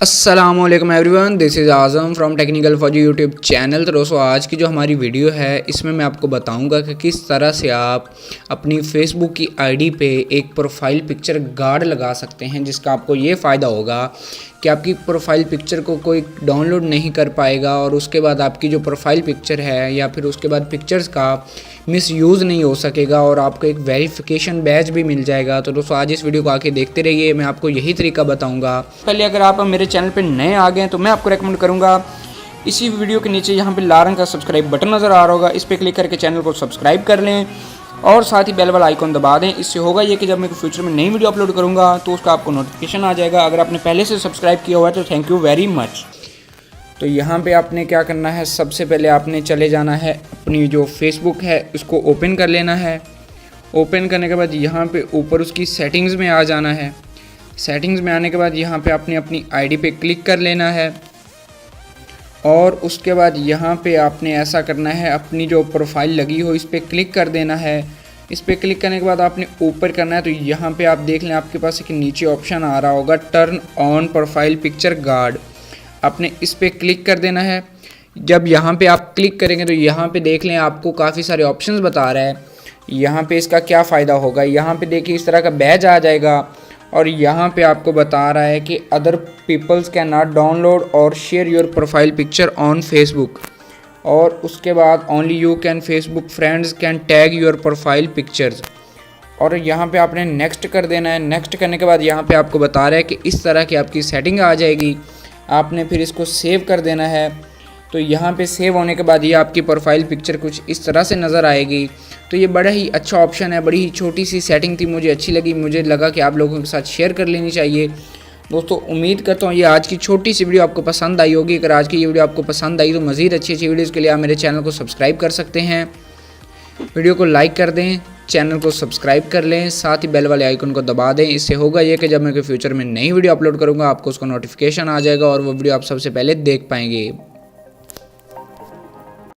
अस्सलामुअलैकुम everyone, this is Azam from technical for YouTube channel. तो दोस्तों, आज की जो हमारी वीडियो है इसमें मैं आपको बताऊंगा कि किस तरह से आप अपनी फेसबुक की आईडी पे एक प्रोफाइल पिक्चर गार्ड लगा सकते हैं, जिसका आपको ये फ़ायदा होगा कि आपकी प्रोफाइल पिक्चर को कोई डाउनलोड नहीं कर पाएगा और उसके बाद आपकी जो प्रोफाइल पिक्चर है या फिर उसके बाद पिक्चर्स का मिसयूज़ नहीं हो सकेगा और आपको एक वेरिफिकेशन बैज भी मिल जाएगा। तो दोस्तों, आज इस वीडियो को आके देखते रहिए, मैं आपको यही तरीका बताऊंगा। पहले अगर आप मेरे चैनल पे नए आ गए हैं तो मैं आपको रेकमेंड करूंगा, इसी वीडियो के नीचे यहाँ पे लाल रंग का सब्सक्राइब बटन नज़र आ रहा होगा, इस पर क्लिक करके चैनल को सब्सक्राइब कर लें और साथ ही बेल वाला आइकॉन दबा दें। इससे होगा ये कि जब मैं फ्यूचर में नई वीडियो अपलोड करूँगा तो उसका आपको नोटिफिकेशन आ जाएगा। अगर आपने पहले से सब्सक्राइब किया हुआ है तो थैंक यू वेरी मच। तो यहाँ पे आपने क्या करना है, सबसे पहले आपने चले जाना है अपनी जो फेसबुक है उसको ओपन कर लेना है। ओपन करने के बाद यहाँ पे ऊपर उसकी सेटिंग्स में आ जाना है। सेटिंग्स में आने के बाद यहाँ पे आपने अपनी आईडी पे क्लिक कर लेना है और उसके बाद यहाँ पे आपने ऐसा करना है, अपनी जो प्रोफाइल लगी हो इस पर क्लिक कर देना है। इस पर क्लिक करने के बाद आपने ऊपर करना है, तो यहाँ पे आप देख लें आपके पास एक नीचे ऑप्शन आ रहा होगा turn on profile picture guard, आपने इस पर क्लिक कर देना है। जब यहाँ पे आप क्लिक करेंगे तो यहाँ पे देख लें आपको काफ़ी सारे ऑप्शंस बता रहा है। यहाँ पे इसका क्या फ़ायदा होगा, यहाँ पे देखिए इस तरह का बैज आ जाएगा और यहाँ पे आपको बता रहा है कि other peoples can not download और share your profile picture on Facebook, और उसके बाद only you can Facebook friends can tag your profile pictures, और यहाँ पे आपने नेक्स्ट कर देना है। नेक्स्ट करने के बाद यहाँ पे आपको बता रहा है कि इस तरह की आपकी सेटिंग आ जाएगी, आपने फिर इसको सेव कर देना है। तो यहाँ पे सेव होने के बाद ये आपकी प्रोफाइल पिक्चर कुछ इस तरह से नज़र आएगी। तो ये बड़ा ही अच्छा ऑप्शन है, बड़ी ही छोटी सी सेटिंग थी, मुझे अच्छी लगी, मुझे लगा कि आप लोगों के साथ शेयर कर लेनी चाहिए। दोस्तों, उम्मीद करता हूँ ये आज की छोटी सी वीडियो आपको पसंद आई होगी। अगर आज की ये वीडियो आपको पसंद आई तो मज़ीद अच्छी वीडियोज़ के लिए आप मेरे चैनल को सब्सक्राइब कर सकते हैं। वीडियो को लाइक कर दें, चैनल को सब्सक्राइब कर लें, साथ ही बेल वाले आइकन को दबा दें। इससे होगा ये कि जब मैं फ्यूचर में नई वीडियो अपलोड करूँगा आपको उसका नोटिफिकेशन आ जाएगा और वो वीडियो आप सबसे पहले देख पाएंगे।